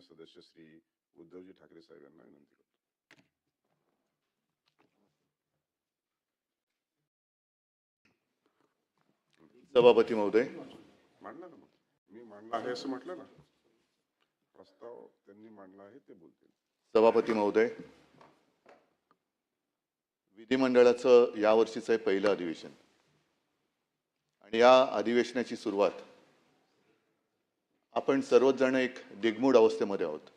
सदस्य श्री उद्धवजी ठाकरे साहेबांना विनंती करतो. सभापती महोदय, मांडला ना, मग मी मांडला आहे असं म्हटलं ना, प्रस्ताव त्यांनी मांडला आहे ते बोलतील. सभापती महोदय, विधिमंडळाचं यावर्षीचं आहे पहिलं अधिवेशन आणि या अधिवेशनाची सुरुवात आपण सर्वच जण एक दिग्मूढ अवस्थेमध्ये आहोत.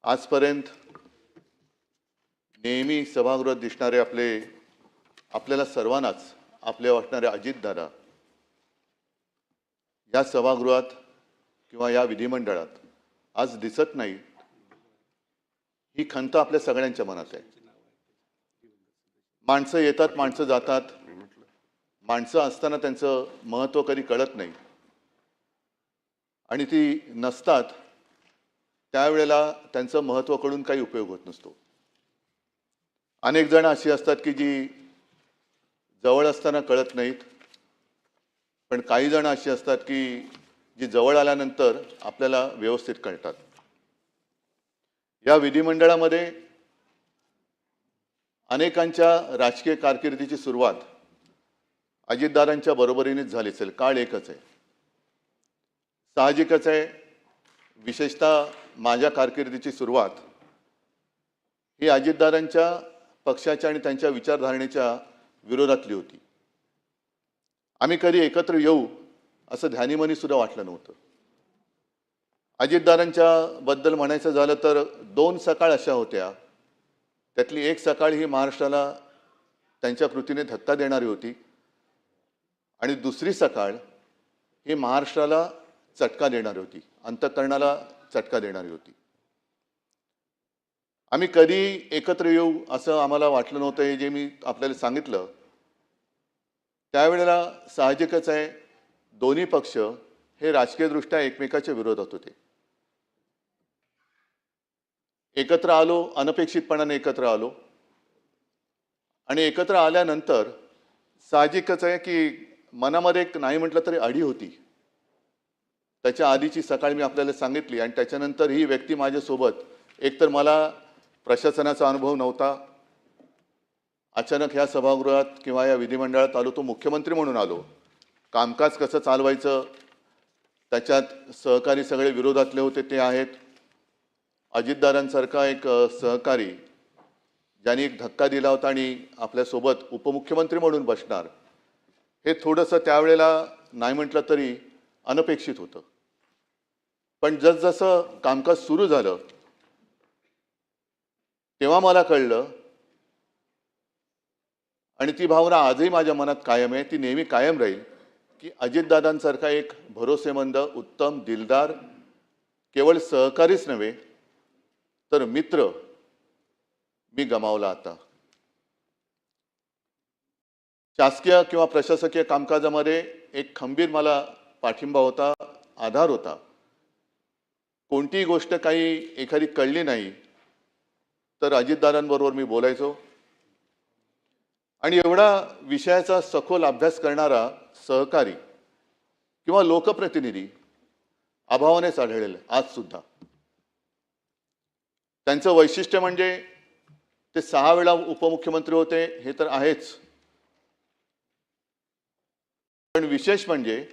आजपर्यंत नेहमी सभागृहात दिसणारे आपल्याला सर्वांनाच आपले वाटणारे अजितदादा या सभागृहात किंवा या विधिमंडळात आज दिसत नाही, ही खंत आपल्या सगळ्यांच्या मनात आहे. माणसं येतात, माणसं जातात, माणसं असताना त्यांचं महत्त्व कधी कळत नाही आणि ती नसतात त्यावेळेला त्यांचं महत्त्व कळून काही उपयोग होत नसतो. अनेक जण अशी असतात की जी जवळ असताना कळत नाहीत, पण काही जण अशी असतात की जी जवळ आल्यानंतर आपल्याला व्यवस्थित कळतात. या विधिमंडळामध्ये अनेकांच्या राजकीय कारकिर्दीची सुरुवात अजितदादांच्या बरोबरीनेच झाली असेल. काळ एकच आहे, साहजिकच आहे. विशेषतः माझ्या कारकिर्दीची सुरुवात ही अजितदादांच्या पक्षाच्या आणि त्यांच्या विचारधारणेच्या विरोधातली होती. आम्ही कधी एकत्र येऊ असं ध्यानीमनी सुद्धा वाटलं नव्हतं. अजितदादांच्या बद्दल म्हणायचं झालं तर 2 सकाळ अशा होत्या, त्यातली एक सकाळ ही महाराष्ट्राला त्यांच्या कृतीने धक्का देणारी होती आणि दुसरी सकाळ ही महाराष्ट्राला चटका देणारी होती, अंतःकरणाला चटका देणारी होती. आम्ही कधी एकत्र येऊ असं आम्हाला वाटलं नव्हतं. हे जे मी आपल्याला सांगितलं त्यावेळेला साहजिकच आहे, दोन्ही पक्ष हे राजकीयदृष्ट्या एकमेकाच्या विरोधात होते. एकत्र आलो, अनपेक्षितपणाने एकत्र आलो आणि एकत्र आल्यानंतर साहजिकच आहे की मनामध्ये एक नाही म्हटलं तरी अढी होती. त्याच्या आधीची सकाळ मी आपल्याला सांगितली आणि त्याच्यानंतर ही व्यक्ती माझ्यासोबत, एकतर मला प्रशासनाचा अनुभव नव्हता, अचानक ह्या सभागृहात किंवा या विधिमंडळात आलो तो मुख्यमंत्री म्हणून आलो. कामकाज कसं चालवायचं त्याच्यात सहकारी सगळे विरोधातले होते ते आहेत. अजितदादांसारखा एक सहकारी ज्यांनी एक धक्का दिला होता आणि आपल्यासोबत उपमुख्यमंत्री म्हणून बसणार, हे थोडंसं त्यावेळेला नाही म्हटलं तरी अनपेक्षित होतं. पण जसजसं कामकाज सुरू झालं तेव्हा मला कळलं आणि ती भावना आजही माझ्या मनात कायम आहे, ती नेहमी कायम राहील की अजितदादांसारखा एक भरोसेमंद, उत्तम, दिलदार केवळ सहकारीच नव्हे तर मित्र मी गमावला. आता शासकीय किंवा प्रशासकीय कामकाजामध्ये एक खंबीर मला पाठिंबा होता, आधार होता. कोणतीही गोष्ट काही एखादी कळली नाही तर अजितदादांबरोबर मी बोलायचो आणि एवढा विषयाचा सखोल अभ्यास करणारा सहकारी किंवा लोकप्रतिनिधी अभावानेच आढळेल आज सुद्धा. त्यांचं वैशिष्ट्य म्हणजे ते 6 वेळा उपमुख्यमंत्री होते हे तर आहेच, पण विशेष म्हणजे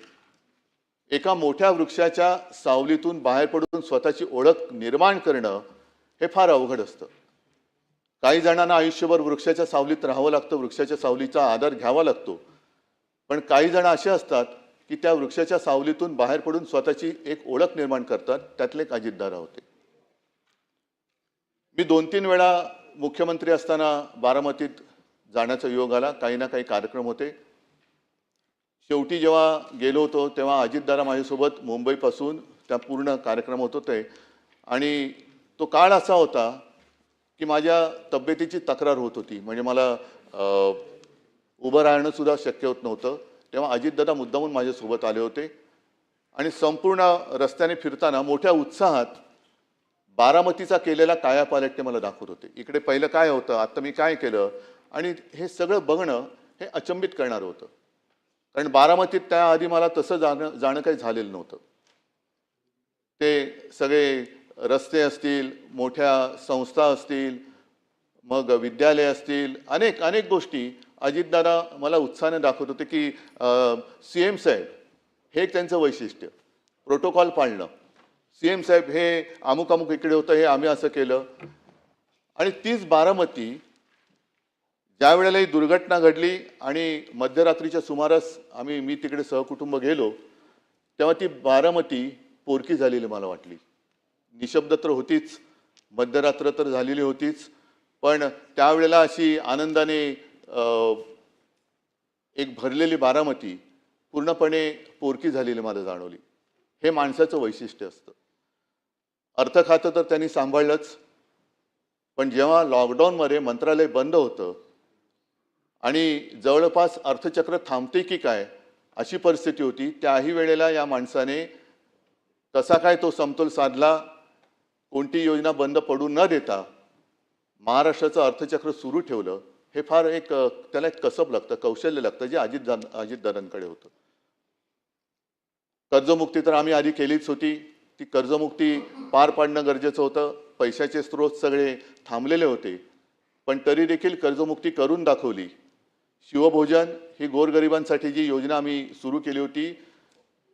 एका मोठ्या वृक्षाच्या सावलीतून बाहेर पडून स्वतःची ओळख निर्माण करणं हे फार अवघड असतं. काही जणांना आयुष्यभर वृक्षाच्या सावलीत राहावं लागतं, वृक्षाच्या सावलीचा आदर घ्यावा लागतो, पण काही जण असे असतात की त्या वृक्षाच्या सावलीतून बाहेर पडून स्वतःची एक ओळख निर्माण करतात. त्यातले एक अजितदादा होते. मी 2-3 वेळा मुख्यमंत्री असताना बारामतीत जाण्याचा योग आला, काही ना काही कार्यक्रम होते. शेवटी जेव्हा गेलो होतो तेव्हा अजितदादा माझ्यासोबत मुंबईपासून त्या पूर्ण कार्यक्रम होत होते आणि तो काळ असा होता की माझ्या तब्येतीची तक्रार होत होती, म्हणजे मला उभं राहणं सुद्धा शक्य होत नव्हतं. तेव्हा अजितदादा मुद्दामून माझ्यासोबत आले होते आणि संपूर्ण रस्त्याने फिरताना मोठ्या उत्साहात बारामतीचा केलेला कायापालट ते मला दाखवत होते. इकडे पहिलं काय होतं, आता मी काय केलं, आणि हे सगळं बघणं हे अचंबित करणारं होतं. कारण बारामतीत त्याआधी मला तसं जाणं काही झालेलं नव्हतं. ते सगळे रस्ते असतील, मोठ्या संस्था असतील, मग विद्यालय असतील, अनेक अनेक गोष्टी अजितदादा मला उत्साहाने दाखवत होते की CM साहेब हे एक त्यांचं वैशिष्ट्य, प्रोटोकॉल पाळणं. CM साहेब हे अमुक अमुक इकडे होतं, हे आम्ही असं केलं. आणि तीच बारामती ज्या वेळेला ही दुर्घटना घडली आणि मध्यरात्रीच्या सुमारास मी तिकडे सहकुटुंब गेलो, तेव्हा ती बारामती पोरकी झालेली मला वाटली. निशब्द तर होतीच, मध्यरात्र तर झालेली होतीच, पण त्यावेळेला अशी आनंदाने एक भरलेली बारामती पूर्णपणे पोरकी झालेली मला जाणवली. हे माणसाचं वैशिष्ट्य असतं. अर्थ खातं तर त्यांनी सांभाळलंच, पण जेव्हा लॉकडाऊनमध्ये मंत्रालय बंद होतं आणि जवळपास अर्थचक्र थांबते की काय अशी परिस्थिती होती, त्याही वेळेला या माणसाने कसा काय तो समतोल साधला, कोणती योजना बंद पडू न देता महाराष्ट्राचं अर्थचक्र सुरू ठेवलं. हे फार एक त्याला एक कसब लागतं, कौशल्य लागतं, जे अजितदादांकडे होतं. कर्जमुक्ती तर आम्ही आधी केलीच होती. ती कर्जमुक्ती पार पाडणं गरजेचं होतं. पैशाचे स्रोत सगळे थांबलेले होते, पण तरी देखील कर्जमुक्ती करून दाखवली. शिवभोजन ही गोरगरिबांसाठी जी योजना आम्ही सुरू केली होती,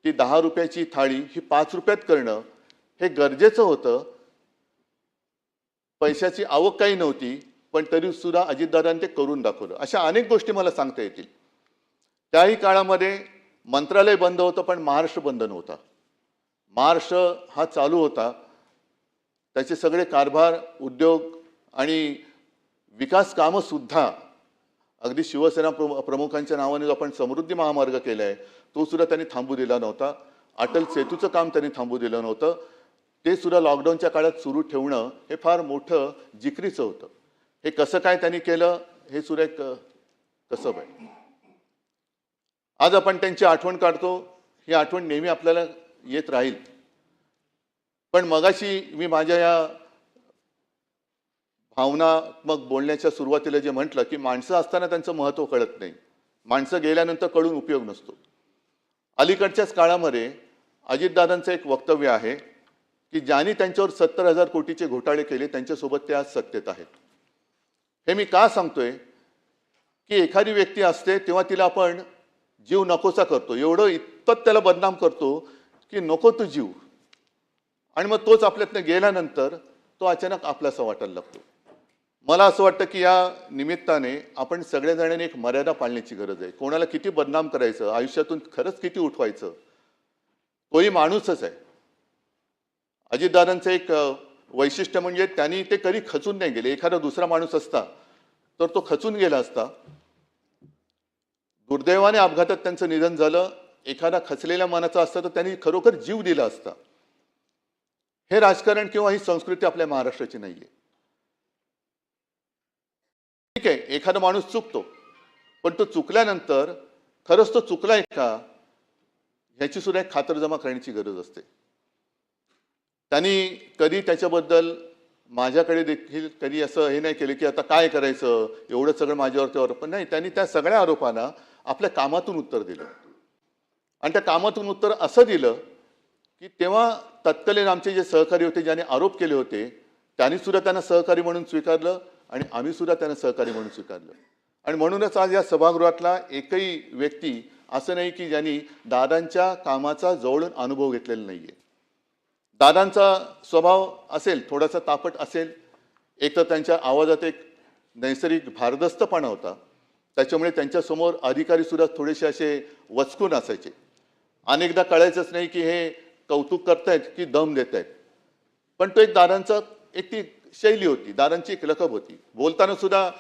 ती 10 रुपयाची थाळी ही 5 रुपयात करणं हे गरजेचं होतं. पैशाची आवक काही नव्हती, पण तरी सुद्धा अजितदादांनी ते करून दाखवलं. अशा अनेक गोष्टी मला सांगता येतील. त्याही काळामध्ये मंत्रालय बंद होतं, पण महाराष्ट्र बंद नव्हता. महाराष्ट्र हा चालू होता. त्याचे सगळे कारभार, उद्योग आणि विकास कामं सुद्धा, अगदी शिवसेना प्रमुखांच्या नावाने जो आपण समृद्धी महामार्ग केलाय, तो सुद्धा त्यांनी थांबू दिला नव्हता. अटल सेतूचं काम त्यांनी थांबू दिलं नव्हतं. ते सुद्धा लॉकडाऊनच्या काळात सुरू ठेवणं हे फार मोठं जिकरीचं होतं. हे कसं काय त्यांनी केलं हे सुद्धा एक कसब आहे. आज आपण त्यांची आठवण काढतो, ही आठवण नेहमी आपल्याला येत राहील. पण मगाशी मी माझ्या या भावनात्मक बोलण्याच्या सुरुवातीला जे म्हटलं की माणसं असताना त्यांचं महत्त्व कळत नाही, माणसं गेल्यानंतर कळून उपयोग नसतो. अलीकडच्याच काळामध्ये अजितदादांचं एक वक्तव्य आहे की ज्यांनी त्यांच्यावर 70,000 कोटीचे घोटाळे केले त्यांच्यासोबत ते आज सत्तेत आहेत. हे मी का सांगतोय की एखादी व्यक्ती असते तेव्हा तिला आपण जीव नकोसा करतो, एवढं इतपत त्याला बदनाम करतो की नको तो जीव, आणि मग तोच आपल्यातनं गेल्यानंतर तो अचानक आपलासा वाटायला लागतो. मला असं वाटतं की या निमित्ताने आपण सगळ्याजणांनी एक मर्यादा पाळण्याची गरज आहे. कोणाला किती बदनाम करायचं, आयुष्यातून खरंच किती उठवायचं, तोही माणूसच आहे. अजितदादांचं एक वैशिष्ट्य म्हणजे त्यांनी ते कधी खचून नाही गेले. एखादा दुसरा माणूस असता तर तो खचून गेला असता. दुर्दैवाने अपघातात त्यांचं निधन झालं. एखादा खचलेल्या मनाचा असता तर त्यांनी खरोखर जीव दिला असता. हे राजकारण किंवा ही संस्कृती आपल्या महाराष्ट्राची नाहीये. ठीक आहे, एखादा माणूस चुकतो, पण तो चुकल्यानंतर खरंच तो चुकलाय का ह्याची सुद्धा एक खातरजमा करण्याची गरज असते. त्यांनी कधी त्याच्याबद्दल माझ्याकडे देखील कधी असं हे नाही केलं की आता काय करायचं, एवढं सगळं माझ्यावरती आरोप नाही. त्यांनी त्या सगळ्या आरोपांना आपल्या कामातून उत्तर दिलं, आणि त्या कामातून उत्तर असं दिलं की तेव्हा तत्कालीन आमचे जे सहकारी होते, ज्यांनी आरोप केले होते, त्यांनी सुद्धा त्यांना सहकारी म्हणून स्वीकारलं आणि आम्ही सुद्धा त्यांना सहकारी म्हणून स्वीकारलं. आणि म्हणूनच आज या सभागृहातला एकही व्यक्ती असं नाही की ज्यांनी दादांच्या कामाचा जवळून अनुभव घेतलेला नाहीये. दादांचा स्वभाव असेल, थोडासा तापट असेल, एक तर त्यांच्या आवाजात एक नैसर्गिक भारदस्तपणा होता, त्याच्यामुळे त्यांच्यासमोर अधिकारी सुद्धा थोडेसे असे वचकून असायचे. अनेकदा कळायचंच नाही की हे कौतुक करतायत की दम देत आहेत. पण तो एक दादांचा एक ती शैली होती, दादांची एक लकब होती. बोलताना सुद्धा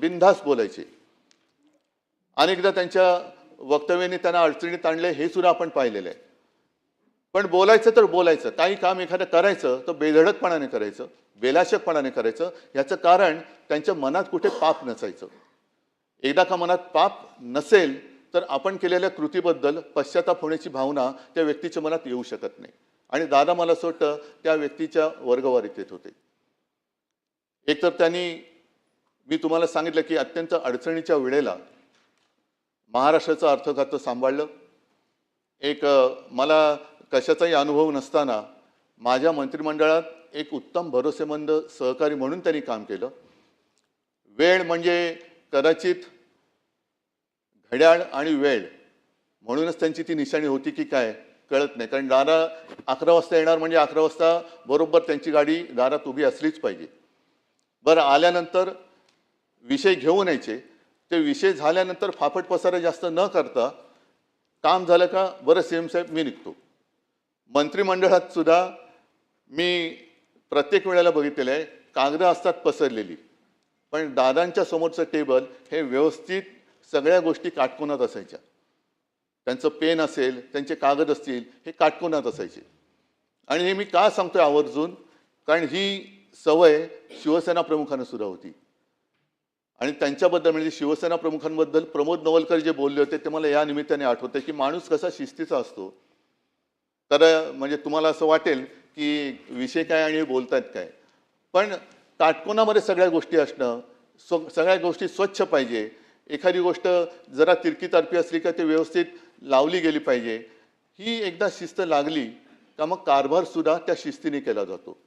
बिनधास्त बोलायचे. अनेकदा त्यांच्या वक्तव्याने त्यांना अडचणीत आणले हे सुद्धा आपण पाहिलेलं आहे. पण बोलायचं तर बोलायचं, काही काम एखादं करायचं तर बेधडकपणाने करायचं, बेलाशकपणाने करायचं. याचं कारण त्यांच्या मनात कुठे पाप नसायचं. एकदा का मनात पाप नसेल तर आपण केलेल्या कृतीबद्दल पश्चाताप होण्याची भावना त्या व्यक्तीच्या मनात येऊ शकत नाही. आणि दादा मला असं वाटतं त्या व्यक्तीच्या वर्गवारीत येत होते. एकतर त्यांनी, मी तुम्हाला सांगितलं की अत्यंत अडचणीच्या वेळेला महाराष्ट्राचं अर्थखातं सांभाळलं. एक मला कशाचाही अनुभव नसताना माझ्या मंत्रिमंडळात एक उत्तम भरोसेमंद सहकारी म्हणून त्यांनी काम केलं. वेळ म्हणजे कदाचित घड्याळ आणि वेळ म्हणूनच त्यांची ती निशाणी होती की काय कळत नाही. कारण दादा 11 वाजता येणार म्हणजे 11 वाजता बरोबर त्यांची गाडी दारात उभी असलीच पाहिजे. बरं, आल्यानंतर विषय घेऊन यायचे. ते विषय झाल्यानंतर फाफट पसारा जास्त न करता काम झालं का बरं सीएम साहेब मी निघतो. मंत्रिमंडळात सुद्धा मी प्रत्येक वेळेला बघितलेलं आहे, कागदं असतात पसरलेली, पण दादांच्या समोरचं टेबल हे व्यवस्थित सगळ्या गोष्टी काटकोनात असायच्या. त्यांचं पेन असेल, त्यांचे कागद असतील, हे काटकोनात असायचे. आणि हे मी का सांगतोय आवर्जून, कारण ही सवय शिवसेना प्रमुखांना सुद्धा होती. आणि त्यांच्याबद्दल म्हणजे शिवसेना प्रमुखांबद्दल प्रमोद नवलकर जे बोलले होते ते मला या निमित्ताने आठवते की माणूस कसा शिस्तीचा असतो. तर म्हणजे तुम्हाला असं वाटेल की विषय काय आणि बोलतायत काय, पण काटकोनामध्ये सगळ्या गोष्टी असणं, सगळ्या गोष्टी स्वच्छ पाहिजे. एखादी गोष्ट जरा तिरकी तारपी असली का ते व्यवस्थित लावली गेली पाहिजे. ही एकदा शिस्त लागली का मग कारभार सुद्धा त्या शिस्तीने केला जातो.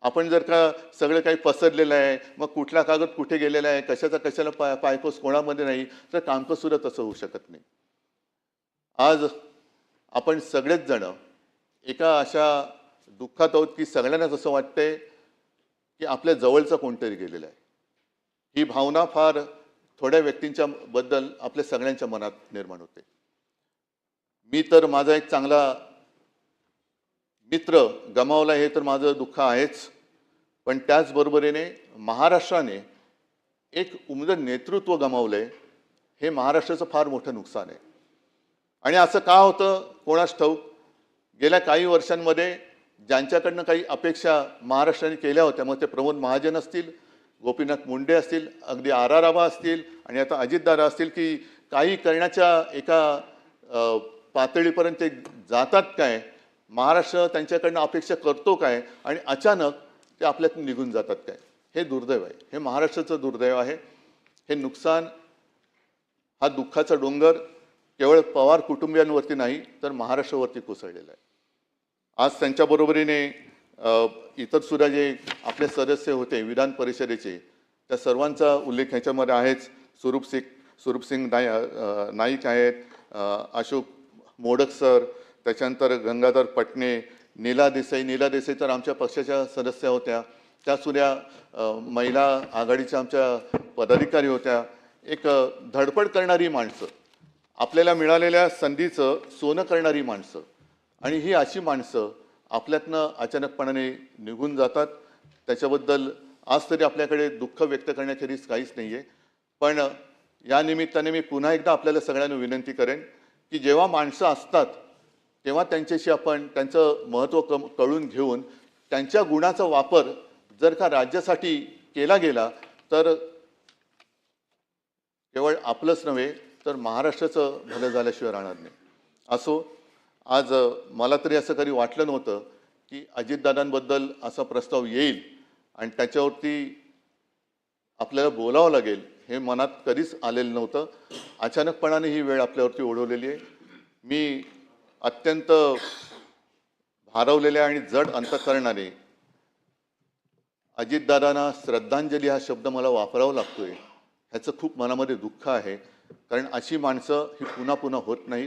आपण जर का सगळं काही पसरलेलं आहे, मग कुठला कागद कुठे गेलेला आहे, कशाचा कशाला पायपोस कोणामध्ये नाही, तर कामकाज सुद्धा तसं होऊ शकत नाही. आज आपण सगळेच जण एका अशा दुःखात आहोत की सगळ्यांनाच असं वाटतंय की आपल्या जवळचं कोणतरी गेलेलं आहे. ही भावना फार थोड्या व्यक्तींच्या बद्दल आपल्या सगळ्यांच्या मनात निर्माण होते. मी तर माझा एक चांगला मित्र गमावला हे तर माझं दुःख आहेच, पण त्याचबरोबरीने महाराष्ट्राने एक उमदं नेतृत्व गमावलंय हे महाराष्ट्राचं फार मोठं नुकसान आहे. आणि असं का होतं कोणास ठाऊक. गेल्या काही वर्षांमध्ये ज्यांच्याकडनं काही अपेक्षा महाराष्ट्राने केल्या होत्या, मग ते प्रमोद महाजन असतील, गोपीनाथ मुंडे असतील, अगदी आर आबा असतील आणि आता अजितदादा असतील, की काही करण्याच्या एका पातळीपर्यंत ते जातात काय, महाराष्ट्र त्यांच्याकडनं अपेक्षा करतो काय आणि अचानक ते आपल्यातून निघून जातात काय. हे दुर्दैव आहे. हे महाराष्ट्राचं दुर्दैव आहे. हे नुकसान, हा दुःखाचा डोंगर केवळ पवार कुटुंबियांवरती नाही तर महाराष्ट्रावरती कोसळलेला आहे. आज त्यांच्या बरोबरीने इतर सुद्धा जे आपले सदस्य होते विधान परिषदेचे, त्या सर्वांचा उल्लेख ह्याच्यामध्ये आहेच. स्वरूपसिंग नाईक आहेत, अशोक मोडक सर, त्याच्यानंतर गंगाधर पटणे, नीला देसाई तर आमच्या पक्षाच्या सदस्य होत्या. त्या सुद्धा महिला आघाडीच्या आमच्या पदाधिकारी होत्या. एक धडपड करणारी माणसं, आपल्याला मिळालेल्या संधीचं सोनं करणारी माणसं, आणि ही अशी माणसं आपल्यातनं अचानकपणाने निघून जातात. त्याच्याबद्दल आज तरी आपल्याकडे दुःख व्यक्त करण्याखेरीज काहीच नाही आहे. पण या निमित्ताने मी पुन्हा एकदा आपल्याला सगळ्यांना विनंती करेन की जेव्हा माणसं असतात तेव्हा त्यांच्याशी आपण त्यांचं महत्त्व कळून घेऊन त्यांच्या गुणाचा वापर जर का राज्यासाठी केला गेला तर केवळ आपलंच नव्हे तर महाराष्ट्राचं भलं झाल्याशिवाय राहणार नाही. असो, आज मला तरी असं कधी वाटलं नव्हतं की अजितदादांबद्दल असा प्रस्ताव येईल आणि त्याच्यावरती आपल्याला बोलावं लागेल हे मनात कधीच आलेलं नव्हतं. अचानकपणाने ही वेळ आपल्यावरती ओढवलेली आहे. मी अत्यंत भारावलेल्या आणि जड अंतःकरणाने अजितदादांना श्रद्धांजली हा शब्द मला वापरावा लागतोय, ह्याचं खूप मनामध्ये दुःख आहे. कारण अशी माणसं ही पुन्हा पुन्हा होत नाहीत.